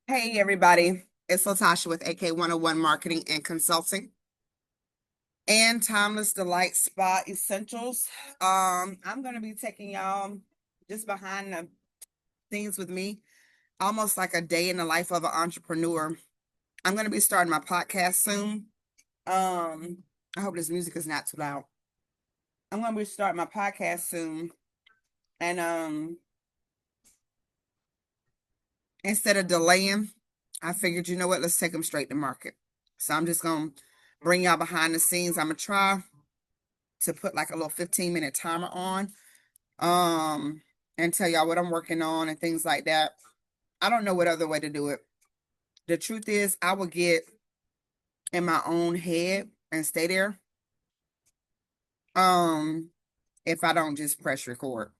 Hey everybody, it's LaTasha with AK101 Marketing and Consulting and Timeless Delight Spa Essentials. I'm gonna be taking y'all just behind the scenes with me, almost like a day in the life of an entrepreneur. I'm gonna be starting my podcast soon. I hope this music is not too loud. I'm gonna be starting my podcast soon, and instead of delaying, I figured, you know what, let's take them straight to market. So I'm just gonna bring y'all behind the scenes. I'm gonna try to put like a little 15-minute timer on um and tell y'all what I'm working on and things like that. I don't know what other way to do it. The truth is I will get in my own head and stay there um if I don't just press record.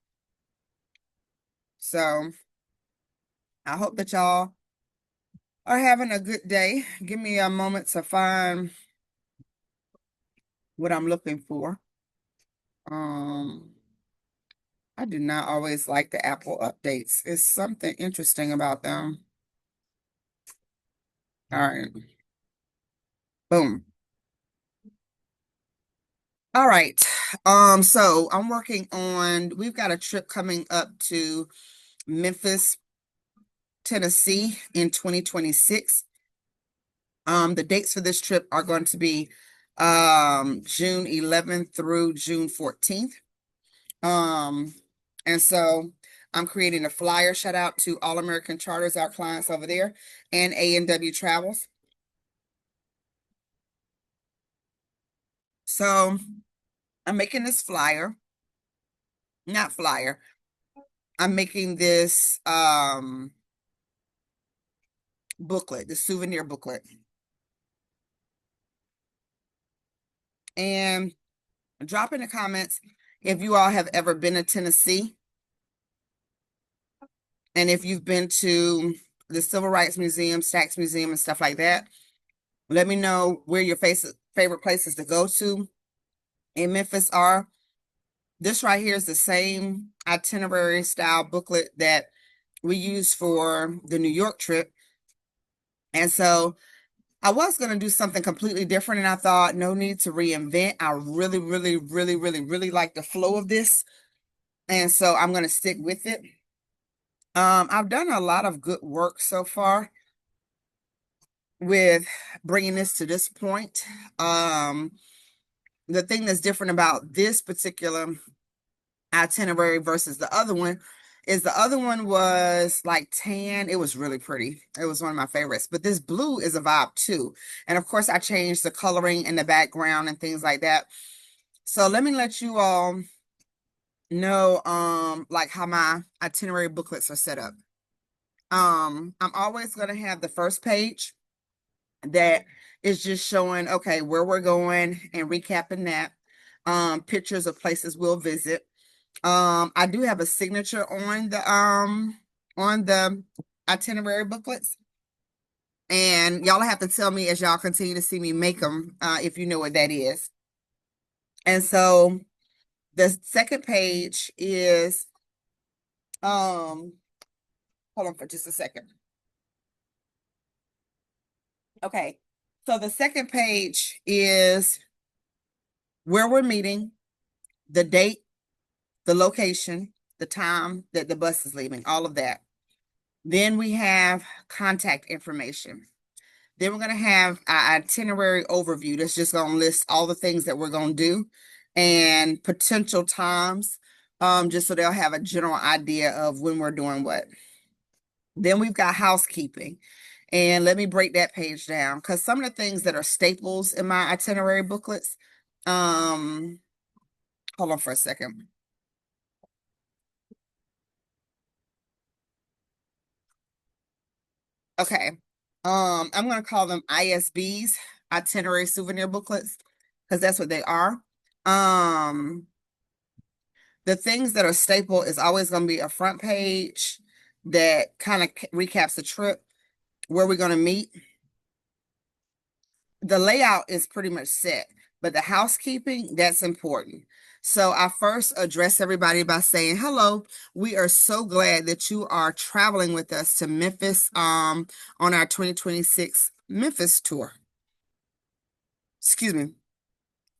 So I hope that y'all are having a good day. Give me a moment to find what I'm looking for. I do not always like the Apple updates. It's something interesting about them. All right. Boom. All right. So I'm working on, we've got a trip coming up to Memphis, Tennessee in 2026. The dates for this trip are going to be June 11th through June 14th. Um, and so I'm creating a flyer. Shout out to All American Charters, our clients over there, and A&W Travels. So I'm making this flyer, not flyer. I'm making this booklet, the souvenir booklet. And drop in the comments if you all have ever been to Tennessee and if you've been to the Civil Rights Museum, Stacks Museum, and stuff like that. Let me know where your favorite places to go to in Memphis are. This right here is the same itinerary style booklet that we used for the New York trip. And so I was going to do something completely different, and I thought, no need to reinvent. I really, really, really, really, really like the flow of this. And so I'm going to stick with it. I've done a lot of good work so far with bringing this to this point. The thing that's different about this particular itinerary versus the other one is the other one was like tan. It was really pretty. It was one of my favorites. But this blue is a vibe too. And of course, I changed the coloring and the background and things like that. So let me let you all know like how my itinerary booklets are set up. I'm always going to have the first page that is just showing, okay, where we're going and recapping that. Pictures of places we'll visit. I do have a signature on the itinerary booklets. And y'all have to tell me as y'all continue to see me make them, if you know what that is. And so the second page is hold on for just a second. Okay. So the second page is where we're meeting, the date, the location, the time that the bus is leaving, all of that. Then we have contact information. Then we're going to have our itinerary overview that's just going to list all the things that we're going to do and potential times, just so they'll have a general idea of when we're doing what. Then we've got housekeeping. And let me break that page down because some of the things that are staples in my itinerary booklets, hold on for a second. Okay. I'm gonna call them ISBs, itinerary souvenir booklets, because that's what they are. Um, the things that are staple is always gonna be a front page that kind of recaps the trip, where we're gonna meet. The layout is pretty much set, but the housekeeping, that's important. So I first address everybody by saying, hello, we are so glad that you are traveling with us to Memphis on our 2026 Memphis tour. Excuse me.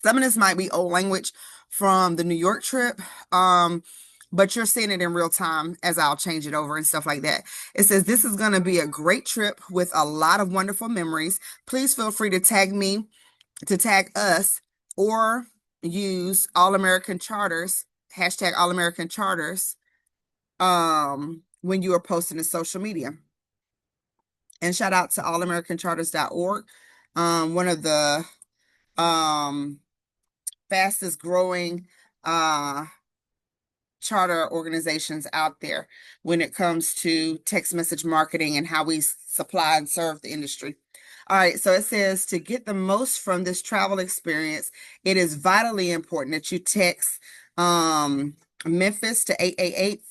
Some of this might be old language from the New York trip, but you're seeing it in real time as I'll change it over and stuff like that. It says, this is going to be a great trip with a lot of wonderful memories. Please feel free to tag us, or use All American Charters, hashtag All American Charters, when you are posting to social media. And shout out to allamericantcharters.org, one of the fastest growing charter organizations out there when it comes to text message marketing and how we supply and serve the industry. All right, so it says, to get the most from this travel experience, it is vitally important that you text Memphis to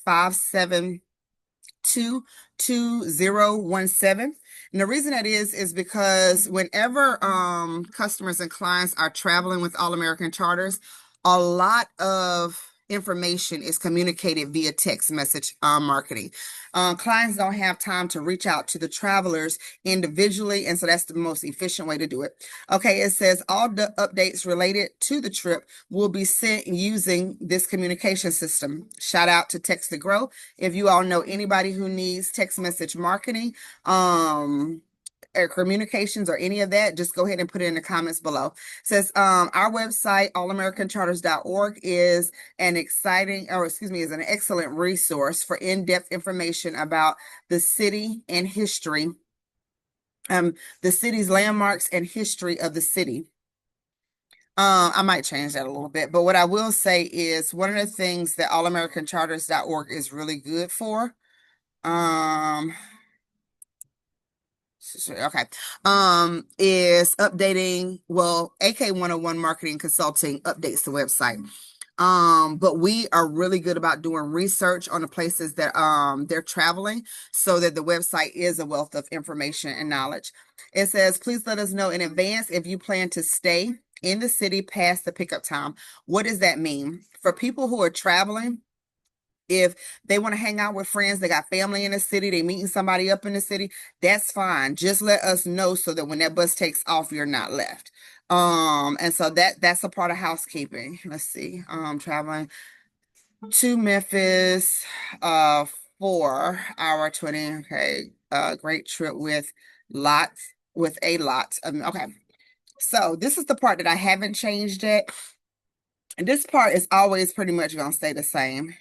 888-572-2017. And the reason that is because whenever customers and clients are traveling with All American Charters, a lot of information is communicated via text message marketing. Clients don't have time to reach out to the travelers individually, and so that's the most efficient way to do it. Okay, it says all the updates related to the trip will be sent using this communication system. Shout out to Text to Grow. If you all know anybody who needs text message marketing, or communications or any of that, just go ahead and put it in the comments below. It says our website, allamericantcharters.org, is an excellent resource for in-depth information about the city and history, the city's landmarks and history of the city. I might change that a little bit, but what I will say is one of the things that allamericantcharters.org is really good for, okay, is updating. Well, AK101 Marketing and Consulting updates the website. But we are really good about doing research on the places that they're traveling, so that the website is a wealth of information and knowledge. It says, please let us know in advance if you plan to stay in the city past the pickup time. What does that mean? For people who are traveling, if they want to hang out with friends, they got family in the city, they meeting somebody up in the city, that's fine. Just let us know so that when that bus takes off, you're not left. And so that's a part of housekeeping. Let's see. Traveling to Memphis for our 20. Okay, great trip with a lot. Okay. So this is the part that I haven't changed yet. And this part is always pretty much gonna stay the same.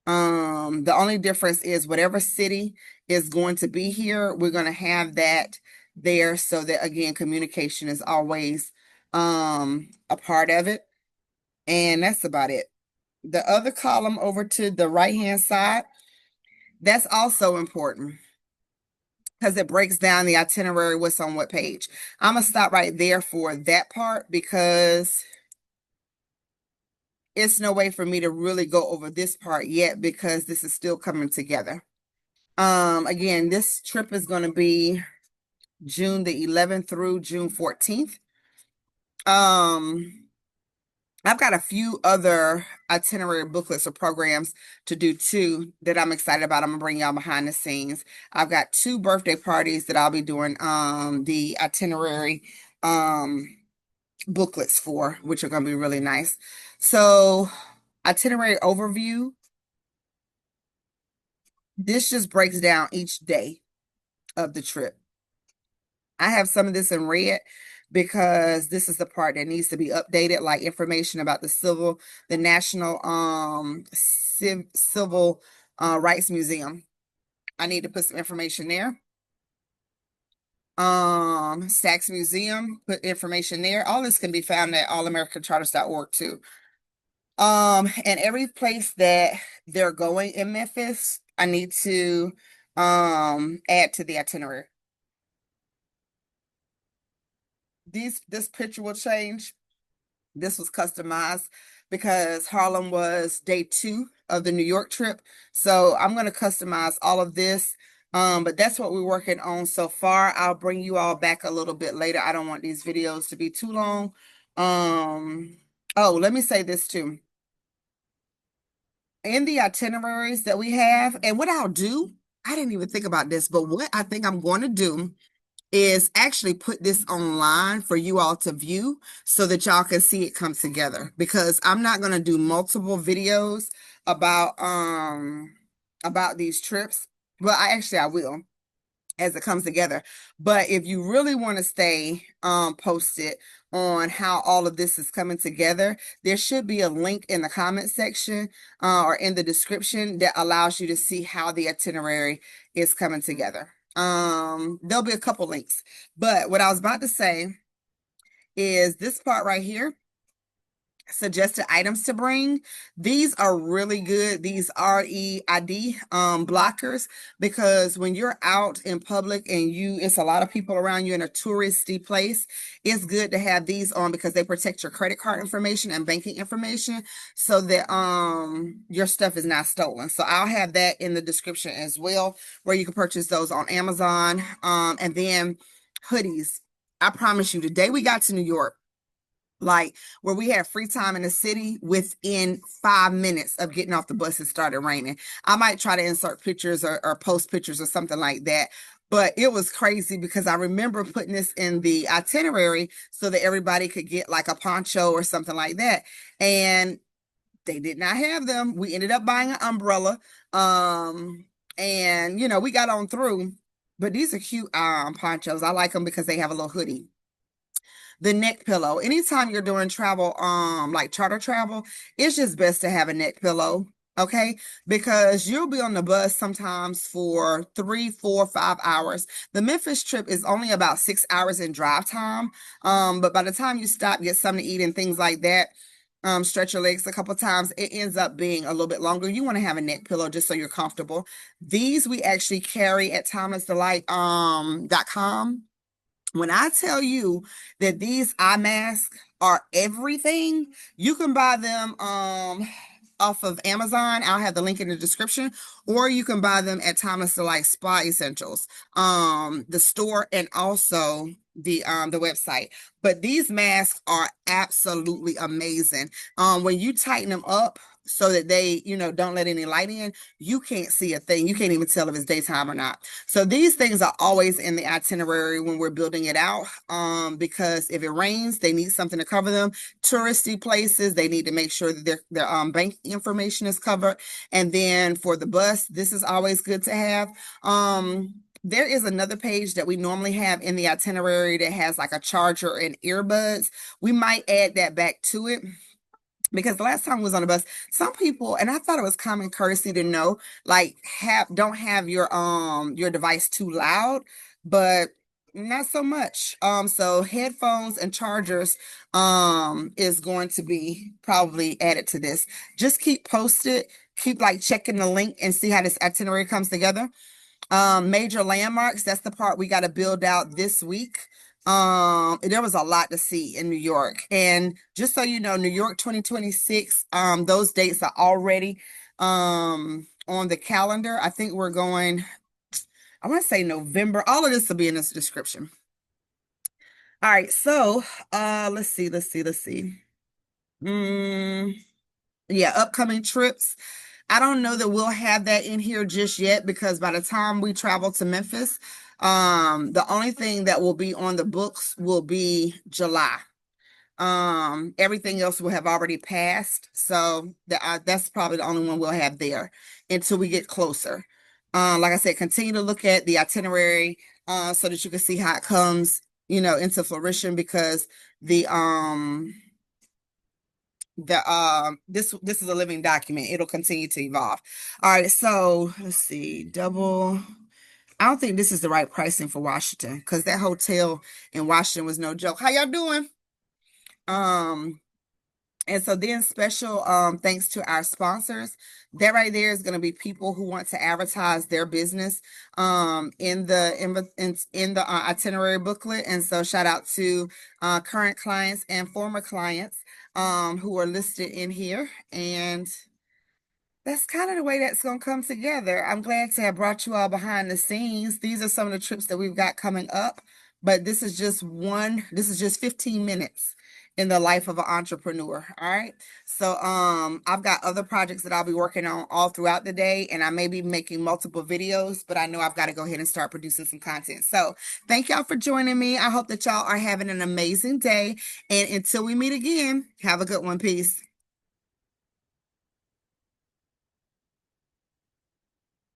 The only difference is whatever city is going to be here, we're going to have that there, so that again, communication is always a part of it. And that's about it. The other column over to the right hand side, that's also important because it breaks down the itinerary, what's on what page. I'm gonna stop right there for that part because it's no way for me to really go over this part yet because this is still coming together. Again, this trip is going to be June the 11th through June 14th. I've got a few other itinerary booklets or programs to do too that I'm excited about. I'm gonna bring y'all behind the scenes. I've got 2 birthday parties that I'll be doing the itinerary booklets for, which are gonna be really nice. So, itinerary overview. This just breaks down each day of the trip. I have some of this in red because this is the part that needs to be updated, like information about the National Civil Rights Museum. I need to put some information there. Saks Museum, put information there. All this can be found at allamericantcharters.org too. And every place that they're going in Memphis, I need to add to the itinerary. This picture will change. This was customized because Harlem was day 2 of the New York trip. So I'm going to customize all of this. But that's what we're working on so far. I'll bring you all back a little bit later. I don't want these videos to be too long. Oh, let me say this too. In the itineraries that we have, and what I'll do, I didn't even think about this, but what I think I'm going to do is actually put this online for you all to view so that y'all can see it come together, because I'm not going to do multiple videos about these trips. Well, I will, as it comes together. But if you really want to stay posted on how all of this is coming together, there should be a link in the comment section or in the description that allows you to see how the itinerary is coming together. There'll be a couple links, but what I was about to say is this part right here, suggested items to bring. These are really good. These REID blockers, because when you're out in public and it's a lot of people around you in a touristy place, it's good to have these on because they protect your credit card information and banking information so that your stuff is not stolen. So I'll have that in the description as well, where you can purchase those on Amazon. And then hoodies. I promise you, the day we got to New York, like where we had free time in the city, within 5 minutes of getting off the bus, it started raining. I might try to insert pictures or post pictures or something like that. But it was crazy because I remember putting this in the itinerary so that everybody could get like a poncho or something like that. And they did not have them. We ended up buying an umbrella. And we got on through. But these are cute ponchos. I like them because they have a little hoodie. The neck pillow. Anytime you're doing travel, like charter travel, it's just best to have a neck pillow. Okay, because you'll be on the bus sometimes for 3, 4, 5 hours. The Memphis trip is only about 6 hours in drive time. But by the time you stop, get something to eat and things like that, stretch your legs a couple times, it ends up being a little bit longer. You want to have a neck pillow just so you're comfortable. These we actually carry at timelessdelight.com. When I tell you that these eye masks are everything, you can buy them off of Amazon. I'll have the link in the description, or you can buy them at Timeless Delight Spa Essentials, the store, and also the website. But these masks are absolutely amazing. When you tighten them up so that they, don't let any light in, you can't see a thing. You can't even tell if it's daytime or not. So these things are always in the itinerary when we're building it out, because if it rains, they need something to cover them. Touristy places, they need to make sure that their bank information is covered. And then for the bus, this is always good to have. There is another page that we normally have in the itinerary that has like a charger and earbuds. We might add that back to it, because the last time I was on the bus, some people, and I thought it was common courtesy to know, like, don't have your device too loud, but not so much. So headphones and chargers is going to be probably added to this. Just keep posted, keep like checking the link and see how this itinerary comes together. Major landmarks, that's the part we got to build out this week. There was a lot to see in New York. And just so you know, New York 2026, those dates are already on the calendar. I think we're going, I want to say November. All of this will be in this description. All right, so let's see. Mm, yeah, upcoming trips. I don't know that we'll have that in here just yet, because by the time we travel to Memphis, the only thing that will be on the books will be July. Everything else will have already passed, so that's probably the only one we'll have there until we get closer. Like I said, continue to look at the itinerary so that you can see how it comes, into fruition, because the this is a living document. It'll continue to evolve. All right, so let's see. Double. I don't think this is the right pricing for Washington, because that hotel in Washington was no joke. How y'all doing? Um, and so then special thanks to our sponsors. That right there is going to be people who want to advertise their business in the itinerary booklet. And so shout out to current clients and former clients who are listed in here. And that's kind of the way that's going to come together. I'm glad to have brought you all behind the scenes. These are some of the trips that we've got coming up, but this is just 15 minutes. in the life of an entrepreneur. All right. So I've got other projects that I'll be working on all throughout the day, and I may be making multiple videos, but I know I've got to go ahead and start producing some content. So thank y'all for joining me. I hope that y'all are having an amazing day. And until we meet again, have a good one. Peace.